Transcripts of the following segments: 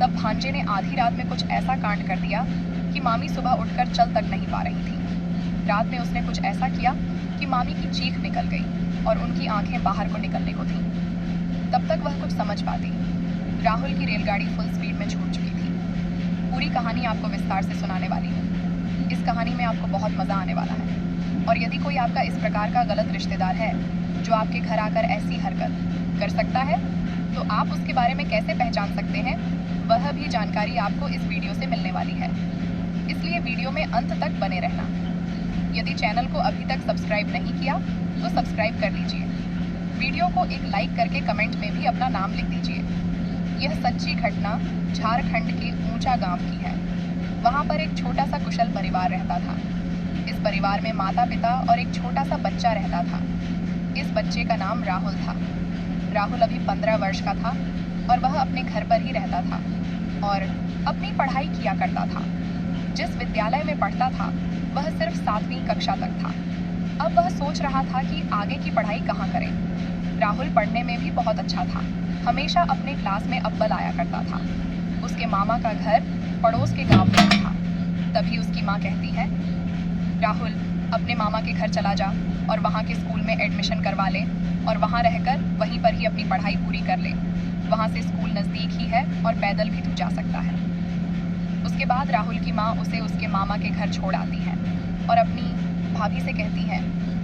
तब भांजे ने आधी रात में कुछ ऐसा कांड कर दिया कि मामी सुबह उठकर चल तक नहीं पा रही थी। रात में उसने कुछ ऐसा किया कि मामी की चीख निकल गई और उनकी आंखें बाहर को निकलने को थीं। तब तक वह कुछ समझ पाती। राहुल की रेलगाड़ी फुल स्पीड में छूट चुकी थी। पूरी कहानी आपको विस्तार से सुनाने वाली हूँ। इस कहानी में आपको बहुत मज़ा आने वाला है। और यदि कोई आपका इस प्रकार का गलत रिश्तेदार है जो आपके घर आकर ऐसी हरकत कर सकता है, तो आप उसके बारे में कैसे पहचान सकते हैं, वह भी जानकारी आपको इस वीडियो से मिलने वाली है। इसलिए वीडियो में अंत तक बने रहना। यदि चैनल को अभी तक सब्सक्राइब नहीं किया तो सब्सक्राइब कर लीजिए। वीडियो को एक लाइक करके कमेंट में भी अपना नाम लिख दीजिए। यह सच्ची घटना झारखंड के ऊंचा गांव की है। वहां पर एक छोटा सा कुशल परिवार रहता था। इस परिवार में माता पिता और एक छोटा सा बच्चा रहता था। इस बच्चे का नाम राहुल था। राहुल अभी 15 वर्ष का था और वह अपने घर पर ही रहता था और अपनी पढ़ाई किया करता था। जिस विद्यालय में पढ़ता था वह सिर्फ 7वीं कक्षा तक था। अब वह सोच रहा था कि आगे की पढ़ाई कहाँ करे। राहुल पढ़ने में भी बहुत अच्छा था। हमेशा अपने क्लास में अव्वल आया करता था। उसके मामा का घर पड़ोस के गांव में था। तभी उसकी माँ कहती है, राहुल अपने मामा के घर चला जा और वहाँ के स्कूल में एडमिशन करवा ले और वहाँ रहकर वहीं पर ही अपनी पढ़ाई पूरी कर ले। वहाँ से स्कूल नज़दीक ही है और पैदल भी तू जा सकता है। उसके बाद राहुल की माँ उसे उसके मामा के घर छोड़ आती है और अपनी भाभी से कहती है,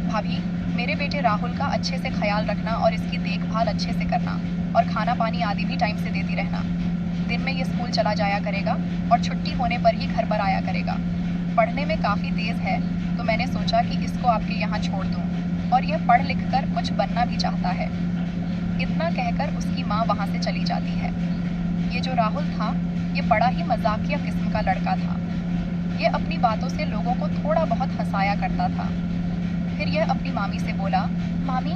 भाभी मेरे बेटे राहुल का अच्छे से ख्याल रखना और इसकी देखभाल अच्छे से करना और खाना पानी आदि भी टाइम से देती रहना। दिन में ये स्कूल चला जाया करेगा और छुट्टी होने पर ही घर पर आया करेगा। पढ़ने में काफ़ी तेज़ है तो मैंने सोचा कि इसको आपके यहाँ छोड़ दूँ और यह पढ़ लिख कर कुछ बनना भी चाहता है। इतना कहकर उसकी माँ वहाँ से चली जाती है। ये जो राहुल था ये बड़ा ही मजाकिया किस्म का लड़का था। ये अपनी बातों से लोगों को थोड़ा बहुत हंसाया करता था। फिर यह अपनी मामी से बोला, मामी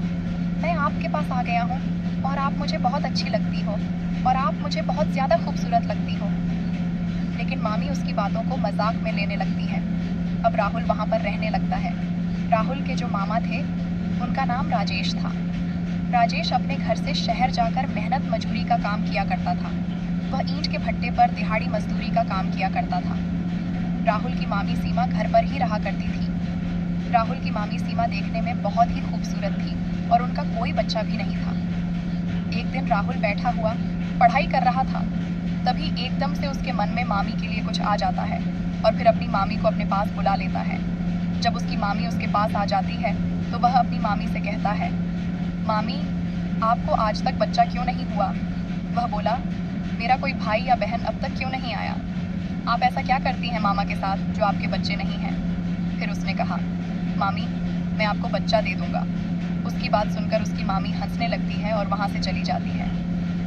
मैं आपके पास आ गया हूँ और आप मुझे बहुत अच्छी लगती हो और आप मुझे बहुत ज़्यादा खूबसूरत लगती हो। लेकिन मामी उसकी बातों को मजाक में लेने लगती है। अब राहुल वहाँ पर रहने लगता है। राहुल के जो मामा थे उनका नाम राजेश था। राजेश अपने घर से शहर जाकर मेहनत मजदूरी का काम किया करता था। वह ईंट के भट्टे पर दिहाड़ी मजदूरी का काम किया करता था। राहुल की मामी सीमा घर पर ही रहा करती थी। राहुल की मामी सीमा देखने में बहुत ही खूबसूरत थी और उनका कोई बच्चा भी नहीं था। एक दिन राहुल बैठा हुआ पढ़ाई कर रहा था। तभी एकदम से उसके मन में मामी के लिए कुछ आ जाता है और फिर अपनी मामी को अपने पास बुला लेता है। जब उसकी मामी उसके पास आ जाती है तो वह अपनी मामी से कहता है, मामी आपको आज तक बच्चा क्यों नहीं हुआ? वह बोला, मेरा कोई भाई या बहन अब तक क्यों नहीं आया? आप ऐसा क्या करती हैं मामा के साथ जो आपके बच्चे नहीं हैं? फिर उसने कहा, मामी मैं आपको बच्चा दे दूँगा। उसकी बात सुनकर उसकी मामी हंसने लगती है और वहाँ से चली जाती है।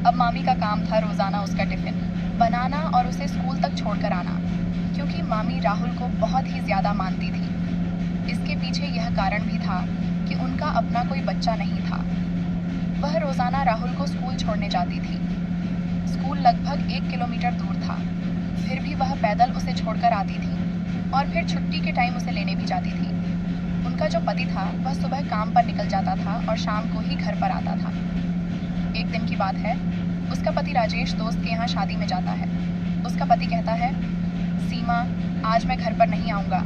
अब मामी का काम था रोज़ाना उसका टिफ़िन बनाना और उसे स्कूल तक छोड़ कर आना, क्योंकि मामी राहुल को बहुत ही ज़्यादा मानती थी। इसके पीछे यह कारण भी था कि उनका अपना कोई बच्चा नहीं था। वह रोज़ाना राहुल को स्कूल छोड़ने जाती थी। स्कूल लगभग 1 किलोमीटर दूर था। फिर भी वह पैदल उसे छोड़कर आती थी और फिर छुट्टी के टाइम उसे लेने भी जाती थी। उनका जो पति था वह सुबह काम पर निकल जाता था और शाम को ही घर पर आता था। एक दिन की बात है, उसका पति राजेश दोस्त के यहाँ शादी में जाता है। उसका पति कहता है, सीमा आज मैं घर पर नहीं आऊँगा,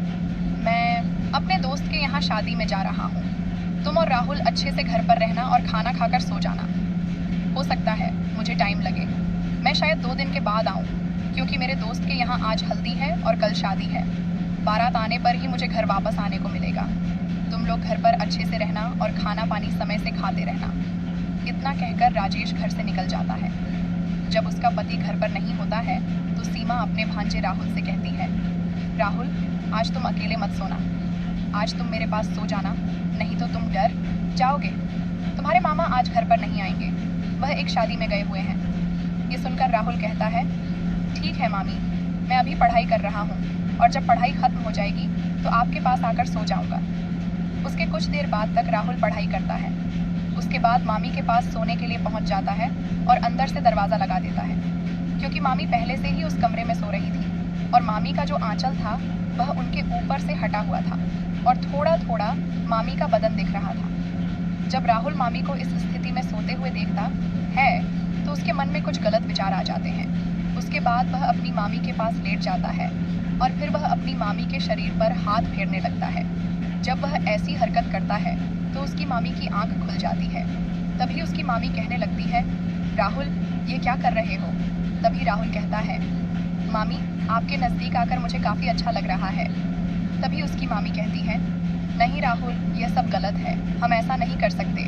मैं अपने दोस्त के यहाँ शादी में जा रहा हूँ। तुम और राहुल अच्छे से घर पर रहना और खाना खाकर सो जाना। हो सकता है मुझे टाइम लगे, मैं शायद 2 दिन के बाद आऊँ, क्योंकि मेरे दोस्त के यहाँ आज हल्दी है और कल शादी है। बारात आने पर ही मुझे घर वापस आने को मिलेगा। तुम लोग घर पर अच्छे से रहना और खाना पानी समय से खाते रहना। इतना कहकर राजेश घर से निकल जाता है। जब उसका पति घर पर नहीं होता है तो सीमा अपने भांजे राहुल से कहती है, राहुल आज तुम अकेले मत सोना, आज तुम मेरे पास सो जाना, नहीं तो तुम डर जाओगे। तुम्हारे मामा आज घर पर नहीं आएंगे, वह एक शादी में गए हुए हैं। ये सुनकर राहुल कहता है, ठीक है मामी, मैं अभी पढ़ाई कर रहा हूँ और जब पढ़ाई ख़त्म हो जाएगी तो आपके पास आकर सो जाऊँगा। उसके कुछ देर बाद तक राहुल पढ़ाई करता है। उसके बाद मामी के पास सोने के लिए पहुँच जाता है और अंदर से दरवाज़ा लगा देता है, क्योंकि मामी पहले से ही उस कमरे में सो रही थी और मामी का जो आंचल था वह उनके ऊपर से हटा हुआ था और थोड़ा थोड़ा मामी का बदन दिख रहा था। जब राहुल मामी को इस स्थिति में सोते हुए देखता है तो उसके मन में कुछ गलत विचार आ जाते हैं। उसके बाद वह अपनी मामी के पास लेट जाता है और फिर वह अपनी मामी के शरीर पर हाथ फेरने लगता है। जब वह ऐसी हरकत करता है तो उसकी मामी की आंख खुल जाती है। तभी उसकी मामी कहने लगती है, राहुल, ये क्या कर रहे हो? तभी राहुल कहता है, मामी, आपके नज़दीक आकर मुझे काफ़ी अच्छा लग रहा है। तभी उसकी मामी कहती है, नहीं राहुल, यह सब गलत है, हम ऐसा नहीं कर सकते।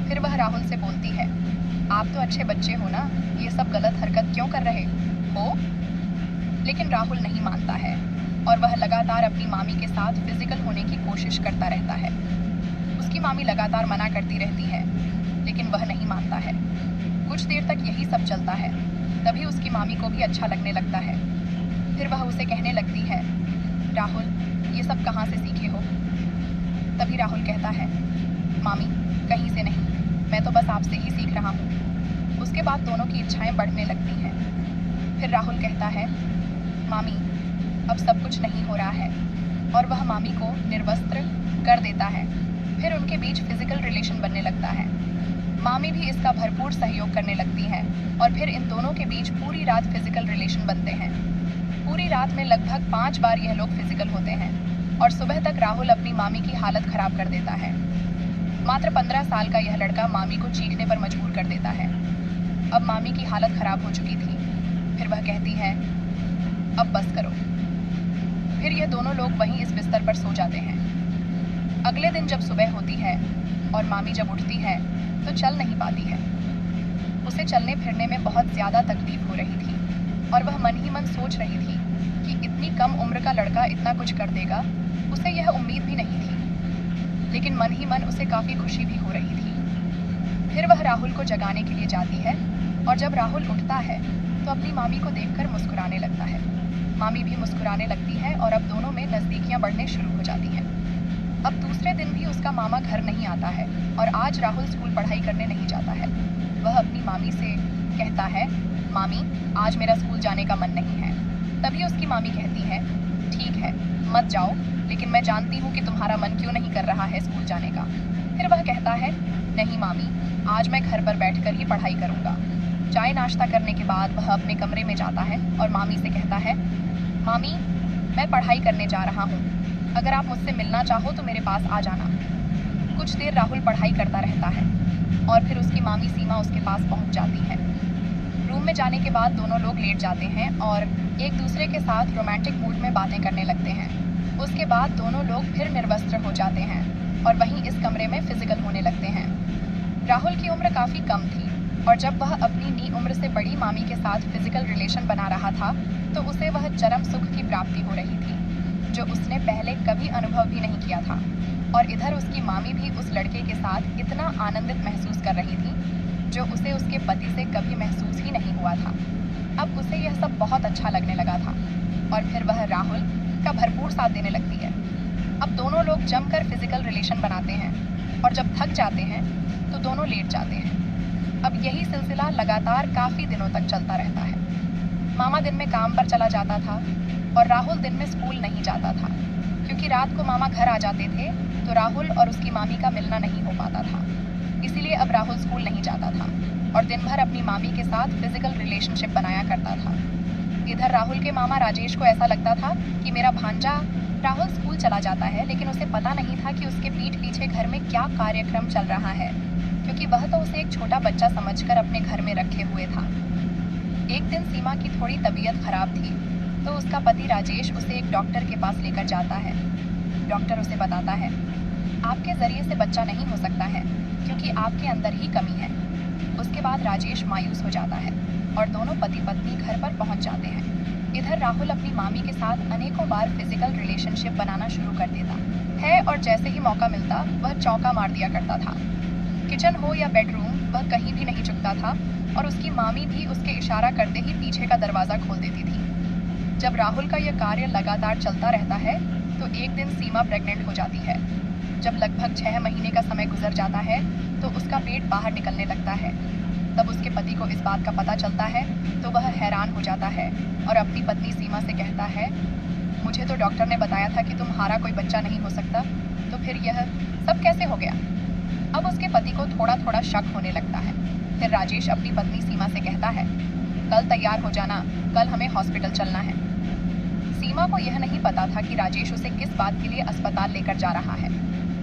फिर वह राहुल से बोलती है, आप तो अच्छे बच्चे हो ना, ये सब गलत हरकत क्यों कर रहे हो? लेकिन राहुल नहीं मानता है और वह लगातार अपनी मामी के साथ फिजिकल होने की कोशिश करता रहता है। उसकी मामी लगातार मना करती रहती है, लेकिन वह नहीं मानता है। कुछ देर तक यही सब चलता है। तभी उसकी मामी को भी अच्छा लगने लगता है। फिर वह उसे कहने लगती है, राहुल, ये सब कहाँ से सीखे हो? तभी राहुल कहता है, मामी, कहीं से नहीं, मैं तो बस आपसे ही सीख रहा हूँ। उसके बाद दोनों की इच्छाएं बढ़ने लगती हैं। फिर राहुल कहता है, मामी, अब सब कुछ नहीं हो रहा है, और वह मामी को निर्वस्त्र कर देता है। फिर उनके बीच फिजिकल रिलेशन बनने लगता है। मामी भी इसका भरपूर सहयोग करने लगती है और फिर इन दोनों के बीच पूरी रात फिजिकल रिलेशन बनते हैं। पूरी रात में लगभग 5 बार यह लोग फिजिकल होते हैं और सुबह तक राहुल अपनी मामी की हालत खराब कर देता है। मात्र 15 साल का यह लड़का मामी को चीखने पर मजबूर कर देता है। अब मामी की हालत खराब हो चुकी थी। फिर वह कहती है, अब बस करो। फिर यह दोनों लोग वहीं इस बिस्तर पर सो जाते हैं। अगले दिन जब सुबह होती है और मामी जब उठती है तो चल नहीं पाती है। उसे चलने फिरने में बहुत ज़्यादा तकलीफ हो रही थी और वह मन ही मन सोच रही थी कि इतनी कम उम्र का लड़का इतना कुछ कर देगा, उसे यह उम्मीद भी नहीं थी। लेकिन मन ही मन उसे काफ़ी खुशी भी हो रही थी। फिर वह राहुल को जगाने के लिए जाती है और जब राहुल उठता है तो अपनी मामी को देखकर मुस्कुराने लगता है। मामी भी मुस्कुराने लगती है और अब दोनों में नज़दीकियाँ बढ़ने शुरू हो जाती हैं। अब दूसरे दिन भी उसका मामा घर नहीं आता है और आज राहुल स्कूल पढ़ाई करने नहीं जाता है। वह अपनी मामी से कहता है, मामी, आज मेरा स्कूल जाने का मन नहीं है। तभी उसकी मामी कहती है, ठीक है, मत जाओ, लेकिन मैं जानती हूँ कि तुम्हारा मन क्यों नहीं कर रहा है स्कूल जाने का। फिर वह कहता है, नहीं मामी, आज मैं घर पर बैठकर ही पढ़ाई करूँगा। चाय नाश्ता करने के बाद वह अपने कमरे में जाता है और मामी से कहता है, मामी, मैं पढ़ाई करने जा रहा हूँ, अगर आप मुझसे मिलना चाहो तो मेरे पास आ जाना। कुछ देर राहुल पढ़ाई करता रहता है और फिर उसकी मामी सीमा उसके पास पहुंच जाती है। रूम में जाने के बाद दोनों लोग लेट जाते हैं और एक दूसरे के साथ रोमांटिक मूड में बातें करने लगते हैं। उसके बाद दोनों लोग फिर निर्वस्त्र हो जाते हैं और वहीं इस कमरे में फिजिकल होने लगते हैं। राहुल की उम्र काफ़ी कम थी और जब वह अपनी नी उम्र से बड़ी मामी के साथ फिजिकल रिलेशन बना रहा था तो उसे वह चरम सुख की प्राप्ति हो रही थी, जो उसने पहले कभी अनुभव भी नहीं किया था। और इधर उसकी मामी भी उस लड़के के साथ इतना आनंदित महसूस कर रही थी, जो उसे उसके पति से कभी महसूस ही नहीं हुआ था। अब उसे यह सब बहुत अच्छा लगने लगा था और फिर वह राहुल का भरपूर साथ देने लगती है। अब दोनों लोग जमकर फिजिकल रिलेशन बनाते हैं और जब थक जाते हैं तो दोनों लेट जाते हैं। अब यही सिलसिला लगातार काफ़ी दिनों तक चलता रहता है। मामा दिन में काम पर चला जाता था और राहुल दिन में स्कूल नहीं जाता था, क्योंकि रात को मामा घर आ जाते थे तो राहुल और उसकी मामी का मिलना नहीं हो पाता था। इसीलिए अब राहुल स्कूल नहीं जाता था और दिन भर अपनी मामी के साथ फिजिकल रिलेशनशिप बनाया करता था। इधर राहुल के मामा राजेश को ऐसा लगता था कि मेरा भांजा राहुल स्कूल चला जाता है, लेकिन उसे पता नहीं था कि उसके पीठ पीछे घर में क्या कार्यक्रम चल रहा है, क्योंकि वह तो उसे एक छोटा बच्चा समझकर अपने घर में रखे हुए था। एक दिन सीमा की थोड़ी तबीयत खराब थी तो उसका पति राजेश उसे एक डॉक्टर के पास लेकर जाता है। डॉक्टर उसे बताता है, आपके ज़रिए से बच्चा नहीं हो सकता है क्योंकि आपके अंदर ही कमी है। उसके बाद राजेश मायूस हो जाता है और दोनों पति पत्नी घर पर पहुंच जाते हैं। इधर राहुल अपनी मामी के साथ अनेकों बार फिजिकल रिलेशनशिप बनाना शुरू कर देता है और जैसे ही मौका मिलता वह चौका मार दिया करता था। किचन हो या बेडरूम, वह कहीं भी नहीं चुकता था और उसकी मामी भी उसके इशारा करते ही पीछे का दरवाज़ा खोल देती थी। जब राहुल का यह कार्य लगातार चलता रहता है तो एक दिन सीमा प्रेग्नेंट हो जाती है। जब लगभग 6 महीने का समय गुजर जाता है तो उसका पेट बाहर निकलने लगता है। तब उसके पति को इस बात का पता चलता है तो वह हैरान हो जाता है और अपनी पत्नी सीमा से कहता है, मुझे तो डॉक्टर ने बताया था कि तुम्हारा कोई बच्चा नहीं हो सकता, तो फिर यह सब कैसे हो गया? अब उसके पति को थोड़ा थोड़ा शक होने लगता है। फिर राजेश अपनी पत्नी सीमा से कहता है, कल तैयार हो जाना, कल हमें हॉस्पिटल चलना है। सीमा को यह नहीं पता था कि राजेश उसे किस बात के लिए अस्पताल लेकर जा रहा है।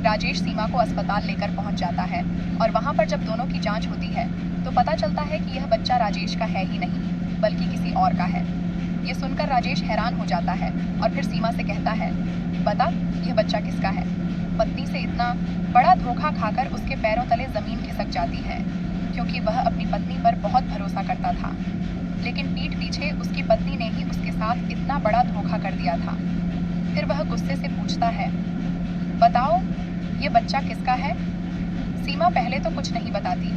राजेश सीमा को अस्पताल लेकर पहुंच जाता है और वहां पर जब दोनों की जांच होती है तो पता चलता है कि यह बच्चा राजेश का है ही नहीं बल्कि किसी और का है। ये सुनकर राजेश हैरान हो जाता है और फिर सीमा से कहता है, बता यह बच्चा किसका है। पत्नी से इतना बड़ा धोखा खाकर उसके पैरों तले जमीन खिसक जाती है, क्योंकि वह अपनी पत्नी पर बहुत भरोसा करता था, लेकिन पीठ पीछे उसकी पत्नी ने ही उसके साथ इतना बड़ा धोखा कर दिया था। फिर वह गुस्से से पूछता है, बताओ ये बच्चा किसका है। सीमा पहले तो कुछ नहीं बताती,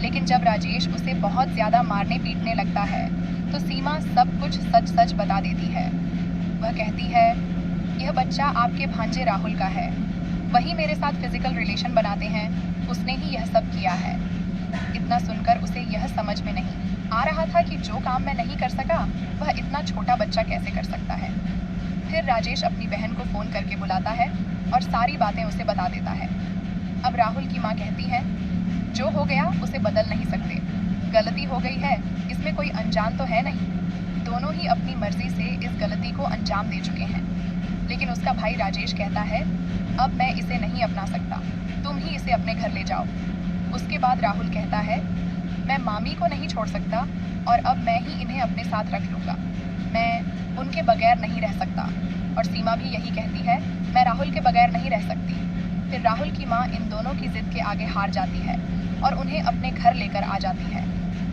लेकिन जब राजेश उसे बहुत ज्यादा मारने पीटने लगता है तो सीमा सब कुछ सच सच बता देती है। वह कहती है, यह बच्चा आपके भांजे राहुल का है, वही मेरे साथ फिजिकल रिलेशन बनाते हैं, उसने ही यह सब किया है। इतना सुनकर उसे यह समझ में नहीं आ रहा था कि जो काम मैं नहीं कर सका वह इतना छोटा बच्चा कैसे कर सकता है। फिर राजेश अपनी बहन को फोन करके बुलाता है और सारी बातें उसे बता देता है। अब राहुल की माँ कहती है, जो हो गया उसे बदल नहीं सकते, गलती हो गई है, इसमें कोई अनजान तो है नहीं, दोनों ही अपनी मर्जी से इस गलती को अंजाम दे चुके हैं। लेकिन उसका भाई राजेश कहता है, अब मैं इसे नहीं अपना सकता, तुम ही इसे अपने घर ले जाओ। उसके बाद राहुल कहता है, मैं मामी को नहीं छोड़ सकता और अब मैं ही इन्हें अपने साथ रख लूँगा, मैं उनके बगैर नहीं रह सकता। और सीमा भी यही कहती है, मैं राहुल के बगैर नहीं रह सकती। फिर राहुल की माँ इन दोनों की जिद के आगे हार जाती है और उन्हें अपने घर लेकर आ जाती है।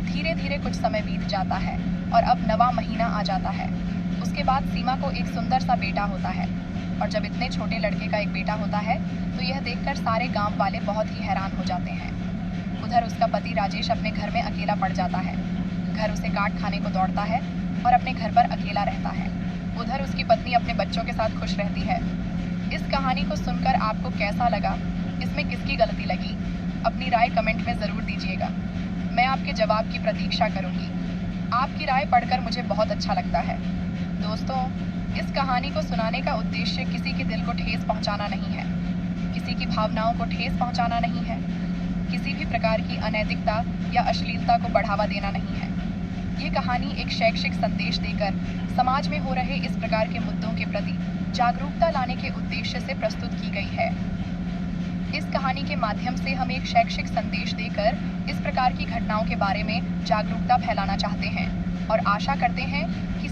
धीरे धीरे कुछ समय बीत जाता है और अब 9वां महीना आ जाता है। उसके बाद सीमा को एक सुंदर सा बेटा होता है, और जब इतने छोटे लड़के का एक बेटा होता है तो यह देखकर सारे गांव वाले बहुत ही हैरान हो जाते हैं। उधर उसका पति राजेश अपने घर में अकेला पड़ जाता है। घर उसे काट खाने को दौड़ता है और अपने घर पर अकेला रहता है। उधर उसकी पत्नी अपने बच्चों के साथ खुश रहती है। इस कहानी को सुनकर आपको कैसा लगा, इसमें किसकी गलती लगी, अपनी राय कमेंट में ज़रूर दीजिएगा। मैं आपके जवाब की प्रतीक्षा करूंगी। आपकी राय पढ़कर मुझे बहुत अच्छा लगता है। दोस्तों, इस कहानी को सुनाने का उद्देश्य किसी के दिल को ठेस पहुंचाना नहीं है, किसी की भावनाओं को ठेस पहुंचाना नहीं है, किसी भी प्रकार की अनैतिकता या अश्लीलता को बढ़ावा देना नहीं है। ये कहानी एक शैक्षिक संदेश देकर समाज में हो रहे इस प्रकार के मुद्दों के प्रति जागरूकता लाने के उद्देश्य से प्रस्तुत की गई है। इस कहानी के माध्यम से हम एक शैक्षिक संदेश देकर इस प्रकार की घटनाओं के बारे में जागरूकता फैलाना चाहते हैं और आशा करते हैं कि